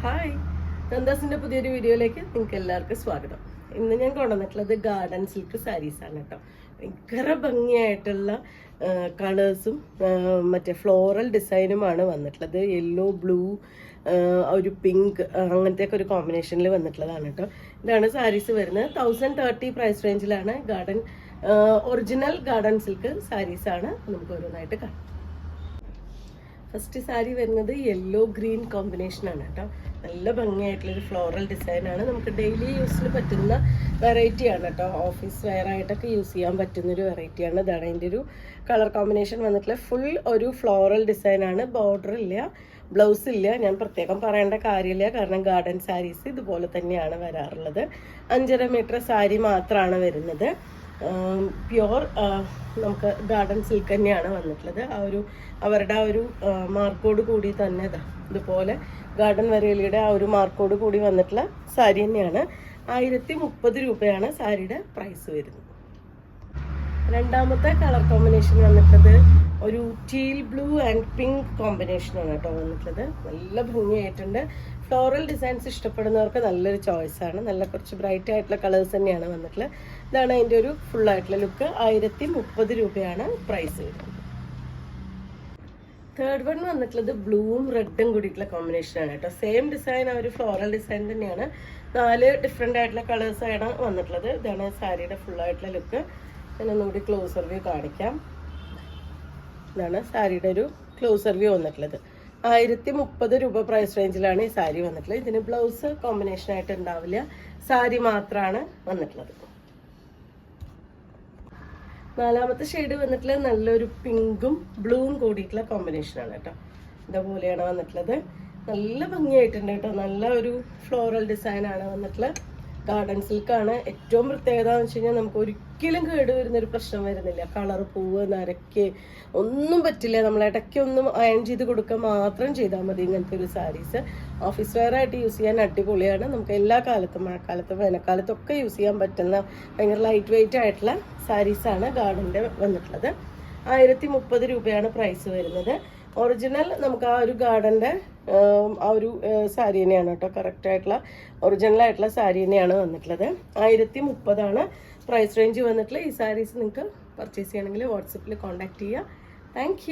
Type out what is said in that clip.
Hi, നന്ദാസിൻ്റെ പുതിയൊരു വീഡിയോയിലേക്ക് നിങ്ങൾക്ക് എല്ലാവർക്കും സ്വാഗതം. ഇന്ന് ഞാൻ കൊണ്ടുവന്നിട്ടുള്ളത് ഗാർഡൻ സിൽക്ക് സാരീസാണ് കേട്ടോ. ഭയങ്കര ഭംഗിയായിട്ടുള്ള കളേഴ്സും മറ്റേ ഫ്ലോറൽ ഡിസൈനുമാണ് വന്നിട്ടുള്ളത്. യെല്ലോ, ബ്ലൂ, ഒരു പിങ്ക്, അങ്ങനത്തെ ഒക്കെ ഒരു കോമ്പിനേഷനിൽ വന്നിട്ടുള്ളതാണ് കേട്ടോ. ഇതാണ് സാരീസ് വരുന്നത്. 1030 പ്രൈസ് റേഞ്ചിലാണ്. ഒറിജിനൽ ഗാർഡൻ സിൽക്ക് സാരീസാണ്. നമുക്ക് ഓരോന്നായിട്ട് കാണാം. ഫസ്റ്റ് സാരി വരുന്നത് യെല്ലോ ഗ്രീൻ കോമ്പിനേഷനാണ് കേട്ടോ. നല്ല ഭംഗിയായിട്ടുള്ളൊരു ഫ്ലോറൽ ഡിസൈനാണ്. നമുക്ക് ഡെയിലി യൂസിന് പറ്റുന്ന വെറൈറ്റിയാണ് കേട്ടോ. ഓഫീസ് വെയർ ആയിട്ടൊക്കെ യൂസ് ചെയ്യാൻ പറ്റുന്നൊരു വെറൈറ്റിയാണ്. ഇതാണ് അതിൻ്റെ ഒരു കളർ കോമ്പിനേഷൻ വന്നിട്ടുള്ള ഫുൾ ഒരു ഫ്ലോറൽ ഡിസൈനാണ്. ബോർഡർ ഇല്ല, ബ്ലൗസ് ഇല്ല. ഞാൻ പ്രത്യേകം പറയേണ്ട കാര്യമില്ല, കാരണം ഗാർഡൻ സാരീസ് ഇതുപോലെ തന്നെയാണ് വരാറുള്ളത്. 5.5 മീറ്റർ സാരി മാത്രമാണ് വരുന്നത്. പ്യുവർ നമുക്ക് ഗാർഡൻ സിൽക്ക് തന്നെയാണ് വന്നിട്ടുള്ളത്. അവരുടെ ആ ഒരു മാർക്കോട് കൂടി തന്നെ ഇതുപോലെ ഗാർഡൻ വരേലിയുടെ ആ ഒരു മാർക്കോട് കൂടി വന്നിട്ടുള്ള സാരി തന്നെയാണ്. 1030 രൂപയാണ് സാരിയുടെ പ്രൈസ് വരുന്നത്. രണ്ടാമത്തെ കളർ കോമ്പിനേഷൻ വന്നിട്ടുള്ളത് ഒരു ടീൽ ബ്ലൂ ആൻഡ് പിങ്ക് കോമ്പിനേഷനാണ് കേട്ടോ വന്നിട്ടുള്ളത്. നല്ല ഭംഗിയായിട്ടുണ്ട്. ഫ്ലോറൽ ഡിസൈൻസ് ഇഷ്ടപ്പെടുന്നവർക്ക് നല്ലൊരു ചോയ്സാണ്. നല്ല കുറച്ച് ബ്രൈറ്റ് ആയിട്ടുള്ള കളേഴ്സ് തന്നെയാണ് വന്നിട്ടുള്ളത്. ഇതാണ് അതിൻ്റെ ഒരു ഫുള്ളായിട്ടുള്ള ലുക്ക്. 1030 രൂപയാണ് പ്രൈസ് വരുന്നത്. തേർഡ് വൺ വന്നിട്ടുള്ളത് ബ്ലൂവും റെഡും കൂടിയിട്ടുള്ള കോമ്പിനേഷനാണ് കേട്ടോ. സെയിം ഡിസൈൻ, ആ ഒരു ഫ്ലോറൽ ഡിസൈൻ തന്നെയാണ്. 4 ഡിഫറെൻ്റ് ആയിട്ടുള്ള കളേഴ്സാണ് വന്നിട്ടുള്ളത്. ഇതാണ് സാരിയുടെ ഫുള്ളായിട്ടുള്ള ലുക്ക്. ഞാൻ ഒന്നുകൂടി ക്ലോസർ വ്യൂ കാണിക്കാം. ഇതാണ് സാരിയുടെ ഒരു ക്ലോസർ വ്യൂ വന്നിട്ടുള്ളത്. 1030 രൂപ പ്രൈസ് റേഞ്ചിലാണ് ഈ സാരി വന്നിട്ടുള്ളത്. ഇതിന് ബ്ലൗസ് കോമ്പിനേഷൻ ആയിട്ട് ഉണ്ടാവില്ല, സാരി മാത്രമാണ് വന്നിട്ടുള്ളത്. നാലാമത്തെ ഷെയ്ഡ് വന്നിട്ടുള്ളത് നല്ലൊരു പിങ്കും ബ്ലൂവും കൂടിയിട്ടുള്ള കോമ്പിനേഷനാണ് കേട്ടോ. ഇതുപോലെയാണ് വന്നിട്ടുള്ളത്. നല്ല ഭംഗിയായിട്ടുണ്ട് കേട്ടോ. നല്ല ഒരു ഫ്ലോറൽ ഡിസൈനാണ് വന്നിട്ടുള്ളത്. ഗാർഡൻ സിൽക്കാണ്. ഏറ്റവും പ്രത്യേകത എന്ന് വെച്ച് കഴിഞ്ഞാൽ നമുക്ക് ഒരിക്കലും കേട് വരുന്നൊരു പ്രശ്നം വരുന്നില്ല. കളർ, പൂവ്, നരയ്ക്ക് ഒന്നും പറ്റില്ല. നമ്മൾ ഇടയ്ക്ക് ഒന്നും അയൺ ചെയ്ത് കൊടുക്കുക മാത്രം ചെയ്താൽ മതി. ഇങ്ങനത്തെ ഒരു സാരീസ് ഓഫീസ് വെയർ ആയിട്ട് യൂസ് ചെയ്യാൻ അടിപൊളിയാണ്. നമുക്ക് എല്ലാ കാലത്തും, മഴക്കാലത്തും വേനൽക്കാലത്തും ഒക്കെ യൂസ് ചെയ്യാൻ പറ്റുന്ന ഭയങ്കര ലൈറ്റ് വെയിറ്റ് ആയിട്ടുള്ള സാരീസാണ് ഗാർഡൻ്റെ വന്നിട്ടുള്ളത്. 1030 രൂപയാണ് പ്രൈസ് വരുന്നത്. ഒറിജിനൽ നമുക്ക് ആ ഒരു ഗാർഡൻ്റെ ആ ഒരു സാരി തന്നെയാണ് കേട്ടോ. കറക്റ്റായിട്ടുള്ള ഒറിജിനൽ ആയിട്ടുള്ള സാരി തന്നെയാണ് വന്നിട്ടുള്ളത്. 1030 പ്രൈസ് റേഞ്ച് വന്നിട്ടുള്ള ഈ സാരീസ് നിങ്ങൾക്ക് പർച്ചേസ് ചെയ്യണമെങ്കിൽ വാട്സപ്പിൽ കോൺടാക്ട് ചെയ്യുക. താങ്ക്